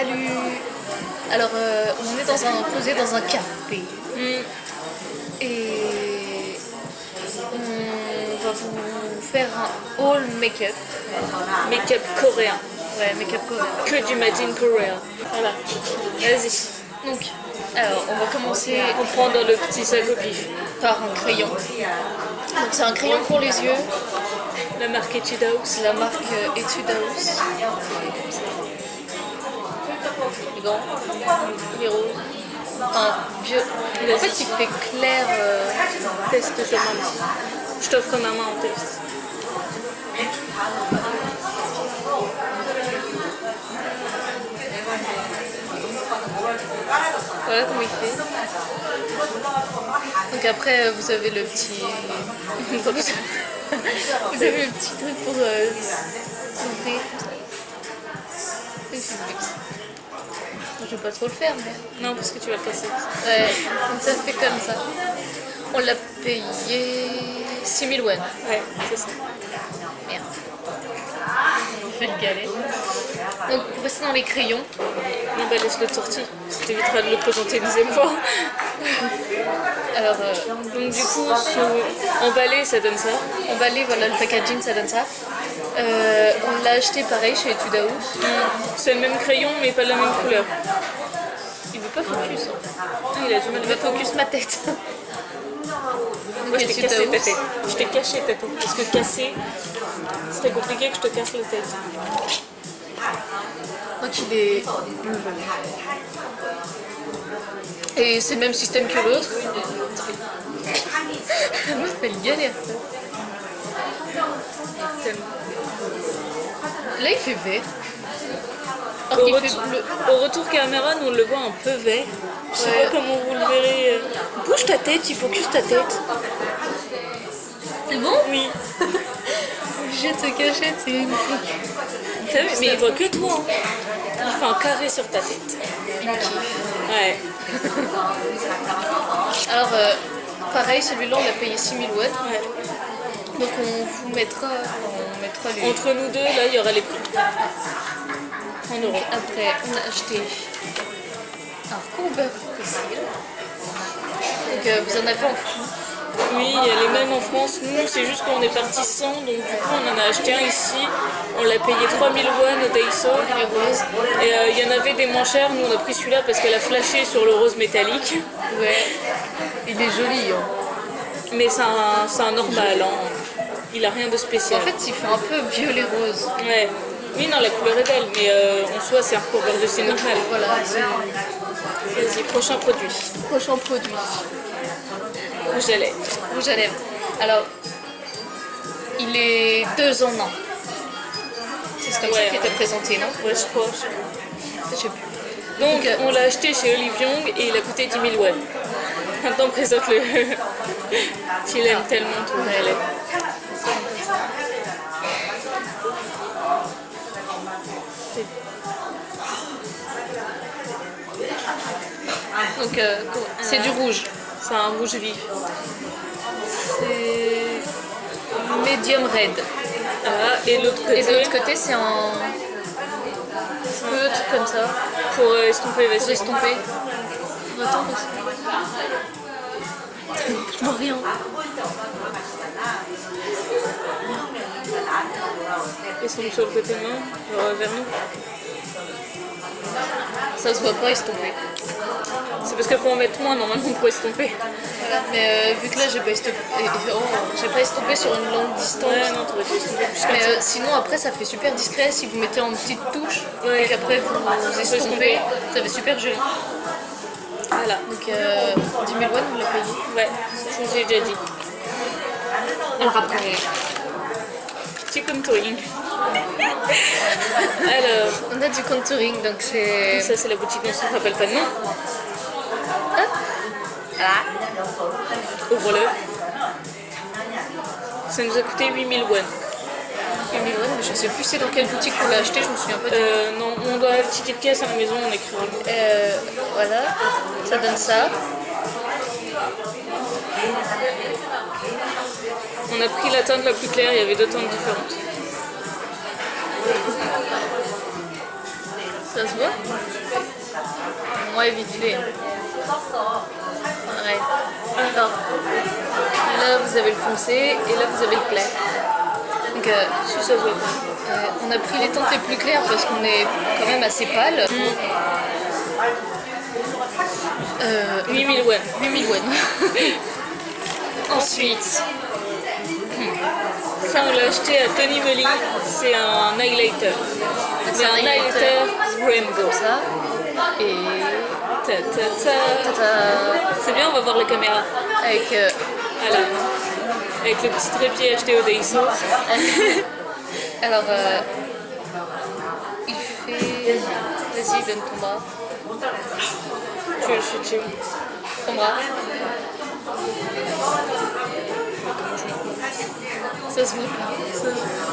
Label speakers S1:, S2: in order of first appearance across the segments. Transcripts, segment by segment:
S1: Salut. Alors, on est posé dans un café. Et on va vous faire un haul make-up.
S2: Make-up coréen.
S1: Ouais, make-up coréen.
S2: Que du Made in Korea. Voilà. Vas-y.
S1: Donc, alors, on va commencer
S2: On prend dans le petit sac au pif.
S1: par un crayon. Donc, c'est un crayon pour les yeux.
S2: La marque Etude House.
S1: La marque Etude House. Les gants, les roses. Un vieux. En fait, il fait clair.
S2: Teste sur maman. Je t'offre ma main en test.
S1: Voilà comment il fait. Donc après, vous avez le petit. Vous avez le petit truc pour ouvrir. Et c'est le luxe. Je vais pas trop le faire, mais.
S2: Non, parce que tu vas le casser.
S1: Ouais, donc ça fait comme ça. On l'a payé 6000 won.
S2: Ouais, c'est ça.
S1: Merde. Je fais le galet. Donc pour rester dans les crayons,
S2: Non, bah laisse-le de sortie. Ça t'évitera de le présenter une deuxième fois.
S1: alors
S2: Donc du coup, emballé, ça donne ça.
S1: emballé, voilà le packaging, ça donne ça. On l'a acheté pareil chez Etude House.
S2: C'est le même crayon, mais pas la même couleur.
S1: Il veut pas focus. Hein.
S2: Ah, il a du mal
S1: Il
S2: à
S1: veut focus ma tête.
S2: Moi, je t'ai
S1: Etude
S2: cassé ta
S1: House.
S2: tête. Je t'ai caché ta tête. Parce que casser, c'est compliqué que je te casse la tête.
S1: Donc il est. Et c'est le même système que l'autre. La meuf elle galère. Là il fait vert. Alors qu'il fait bleu.
S2: Au retour caméra, nous on le voit un peu vert. Je sais pas comment vous le verrez. Bouge ta tête, il focus ta tête.
S1: C'est bon?
S2: Oui.
S1: Obligé de se cacher, c'est une
S2: Mais il voit que toi. Hein. Il fait un carré sur ta tête. Ouais.
S1: Alors, pareil, celui-là, on l'a payé 6000 won.
S2: Ouais.
S1: Donc, on vous mettra, les...
S2: Entre nous deux, là, il y aura les prix. En euros.
S1: Après, on a acheté un courbeur aussi. Donc, vous en avez en France.
S2: Oui, il y a les mêmes en France. Nous, c'est juste qu'on est parti sans, donc du coup, on en a acheté un ici. On l'a payé 3000 won au Daiso.
S1: Les roses.
S2: Et il y en avait des moins chers. Nous, on a pris celui-là parce qu'elle a flashé sur le rose métallique.
S1: Ouais. Il est joli. Hein.
S2: Mais c'est un normal. Hein. Il a rien de spécial.
S1: En fait, il fait un peu violet rose.
S2: Ouais. Oui, non, la couleur est belle, mais en soi, c'est un courbeur de cils normal.
S1: Voilà.
S2: Vas-y, prochain produit.
S1: Prochain produit.
S2: Rouge à lèvres.
S1: Rouge à lèvres. Alors, il est 2 en 1. C'est comme ça
S2: Ouais,
S1: qui était présenté, non?
S2: Ouais, je crois.
S1: Je sais plus.
S2: Donc, on l'a acheté chez Olive Young et il a coûté 10 000 won. Maintenant, présente-le. Tu l'aimes tellement, ton rouge à lèvres.
S1: Donc, c'est du rouge.
S2: C'est un rouge vif.
S1: C'est medium red.
S2: Ah, et l'autre côté,
S1: Et de l'autre côté, c'est un feutre comme ça
S2: pour estomper,
S1: pour
S2: vas-y.
S1: estomper. Attends, je vois rien.
S2: Estompe sur le côté main, vers nous.
S1: Ça se voit pas estomper.
S2: C'est parce qu'il faut en mettre moins normalement pour estomper.
S1: Voilà. Mais vu que là, j'ai pas estompé sur une longue distance.
S2: Ouais, non, t'aurais dû estomper plus comme
S1: Mais
S2: ça.
S1: sinon, après, ça fait super discret si vous mettez en petite touche
S2: Ouais.
S1: et qu'après vous estompez. Ça fait super joli.
S2: Voilà.
S1: Donc, 10 000 won, vous l'avez payé.
S2: Ouais, ça j'ai déjà dit.
S1: Alors après,
S2: Petit contouring. Alors,
S1: on a du contouring, donc c'est.
S2: ça c'est la boutique, on ne se rappelle pas de nom.
S1: Hop. Voilà.
S2: Ouvre-le. Ça nous a coûté 8000 won.
S1: 8 000 won, mais je sais plus c'est dans quelle boutique on l'a acheté, je me souviens pas du
S2: Non, on doit avoir une petite pièce à la maison, on écrira le mot.
S1: Voilà, ça donne ça.
S2: On a pris la teinte la plus claire, il y avait deux teintes différentes.
S1: Ça Ça se voit? Ouais, vite fait. Ouais. Alors, là vous avez le foncé et là vous avez le clair. Donc,
S2: Si ça se voit pas.
S1: on a pris les teintes les plus claires parce qu'on est quand même assez pâle.
S2: 8000 won.
S1: 8000 won. Ensuite,
S2: Ça, on l'a acheté à Tony Moly. C'est un highlighter.
S1: c'est un highlighter
S2: rainbow.
S1: ça. Et
S2: Ta, ta, ta.
S1: tata,
S2: C'est bien, on va voir la caméra.
S1: avec
S2: Voilà. Avec le petit trépied acheté au Daiso.
S1: alors il fait. Vas-y, donne ton bras.
S2: Tu veux le shooter.
S1: Ton bras. Ça se voit pas.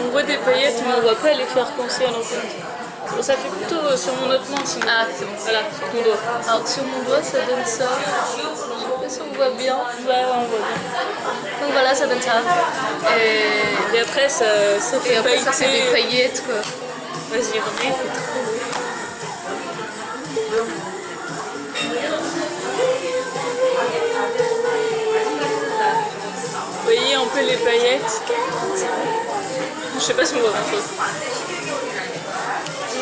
S2: On voit des paillettes, mais on voit pas les faire coincer à l'enfant. Bon, ça fait plutôt sur mon autre main, sinon.
S1: Ah, c'est bon.
S2: Voilà, sur mon doigt.
S1: Alors sur mon doigt ça donne ça. Je sais pas si on voit bien.
S2: Ouais, on voit bien.
S1: Donc voilà, ça donne ça.
S2: Et après, ça fait
S1: Et après ça c'est des
S2: pailleter.
S1: paillettes quoi.
S2: Vas-y, remets. Vous voyez un peu les paillettes. Je sais pas si on voit grand chose.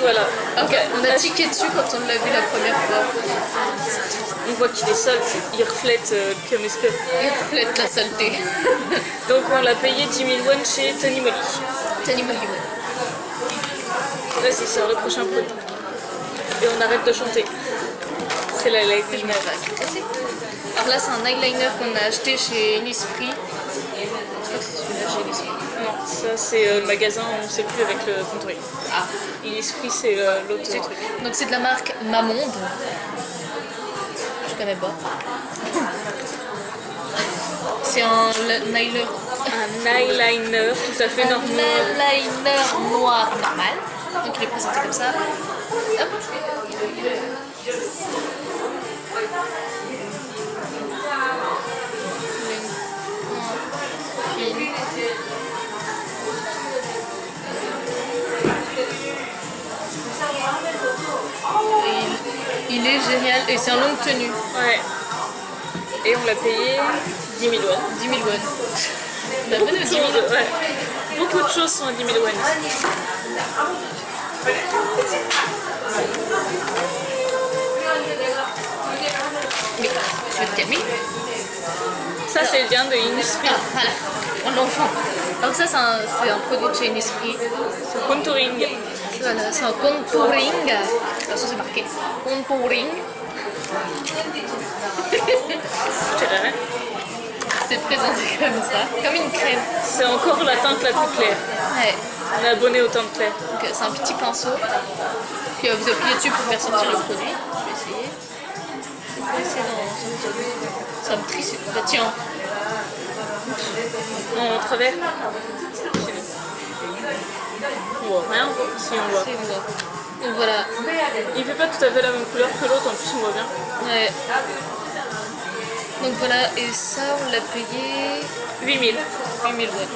S2: Voilà.
S1: Ok, on a tiqué dessus quand on l'a vu la première fois.
S2: On voit qu'il est sale, il reflète comme est-ce que.
S1: Il reflète la saleté.
S2: Donc on l'a payé 10 000 won chez Tony Moly.
S1: Tony Moly.
S2: Vas-y, c'est le prochain produit. Et on arrête de chanter. C'est la live.
S1: Je me vague. Alors là c'est un eyeliner qu'on a acheté chez Innisfree. Je crois que c'est celui-là chez Innisfree.
S2: Non, ça c'est le magasin, on ne sait plus avec le contouring.
S1: Ah.
S2: Innisfree, c'est l'autre truc.
S1: Donc c'est de la marque Mamonde. Je connais pas. C'est un eyeliner.
S2: Un eyeliner tout à fait
S1: Un
S2: normal.
S1: eyeliner noir normal. Donc il est présenté comme ça. Hop. Il est génial et c'est un longue tenue.
S2: Ouais. Et on l'a payé 10 000 won.
S1: 10 000 won. La bonne 10 000 won.
S2: Ouais. Beaucoup de choses sont à 10 000 won.
S1: Mais je vais te calmer.
S2: Ça c'est bien de Innisfree.
S1: Ah, voilà. On l'enfant. Donc ça c'est un produit de chez Innisfree.
S2: C'est contouring.
S1: Voilà, c'est un contouring. Alors ça c'est marqué. Contouring. C'est présenté comme ça. Comme une crème.
S2: C'est encore la teinte la plus claire.
S1: Ouais.
S2: On est abonné au teinte claire.
S1: Donc c'est un petit pinceau. Puis vous appuyez dessus pour faire sortir le produit. Je vais essayer. Je vais essayer dans... Ça me trisse. Bah tiens.
S2: Non, au travers. On voit rien. Si on voit.
S1: C'est moi. Donc voilà.
S2: Il fait pas tout à fait la même couleur que l'autre, en plus on voit bien.
S1: Ouais. Donc voilà, et ça on l'a payé
S2: 8 000.
S1: 8000 won.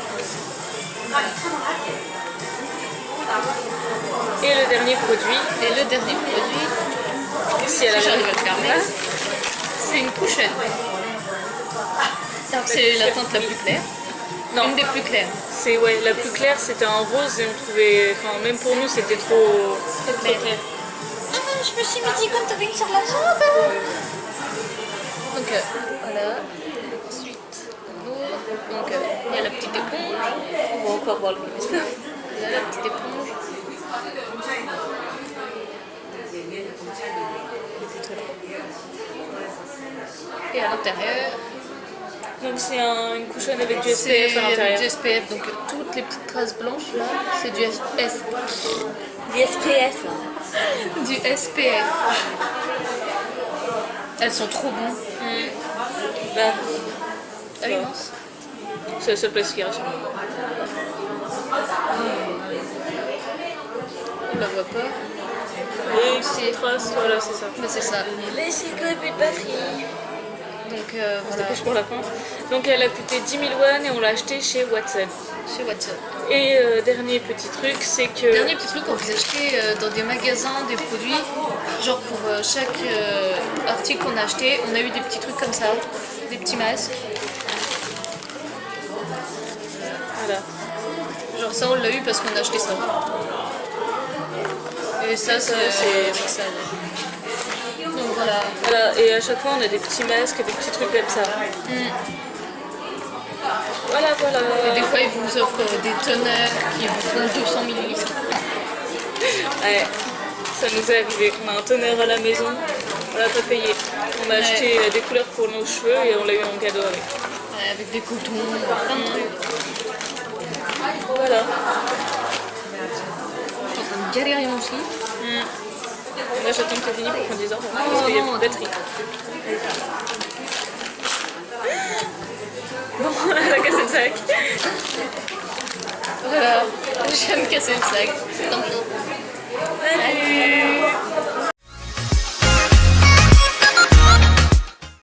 S2: Et le dernier produit,
S1: Et le dernier produit,
S2: si elle
S1: si j'arrive
S2: arrive
S1: à le fermer, c'est une couchette. Alors c'est la teinte la plus claire.
S2: Non.
S1: Une des plus claires.
S2: C'est ouais, la plus claire c'était un rose et on trouvait, enfin même pour nous c'était trop
S1: clair.
S3: Je me suis mis du contouring sur la jambe.
S1: Donc voilà. Ensuite, on ouvre. Donc il y a la petite éponge.
S2: On va encore voir le
S1: Il y a la petite éponge. Et à l'intérieur,
S2: Donc c'est une couchonne avec du
S1: c'est
S2: SPF à l'intérieur.
S1: du SPF. Donc toutes les petites traces blanches là, c'est du SPF.
S2: Du SPF.
S1: Du SPF. Elles sont trop bonnes.
S2: Bah,
S1: Ah oui, mince.
S2: c'est la seule place qui reste.
S1: On la voit pas.
S2: Et petite trace, voilà c'est ça.
S1: Mais c'est ça.
S3: Mais c'est que plus de batterie.
S1: Donc
S2: On se
S1: voilà,
S2: dépêche pour la fin. Donc elle a coûté 10 000 won et on l'a acheté chez Watson.
S1: chez Watson.
S2: Et dernier petit truc, c'est que...
S1: Dernier petit truc, quand vous achetez dans des magasins des produits, genre pour chaque article qu'on a acheté, on a eu des petits trucs comme ça, des petits masques.
S2: Voilà.
S1: Genre ça, on l'a eu parce qu'on a acheté ça. Et ça, c'est ça. Donc voilà.
S2: Voilà, et à chaque fois on a des petits masques et des petits trucs comme ça. Voilà, voilà.
S1: Et des fois, ils vous offrent des teneurs qui vous font 200 millilitres.
S2: Ouais, ça nous est arrivé. On a un tonnerre à la maison, on l'a pas payé. On a acheté des couleurs pour nos cheveux et on l'a eu en cadeau avec.
S1: Ouais, avec des cotons, plein de trucs.
S2: Voilà.
S1: Je suis en train de galérer mon slip.
S2: Là j'attends que tu finis pour qu'on dise au revoir parce qu'il n'y a plus de batterie. Bon, elle a cassé le sac.
S1: Voilà, je viens de casser le sac. Tant pis.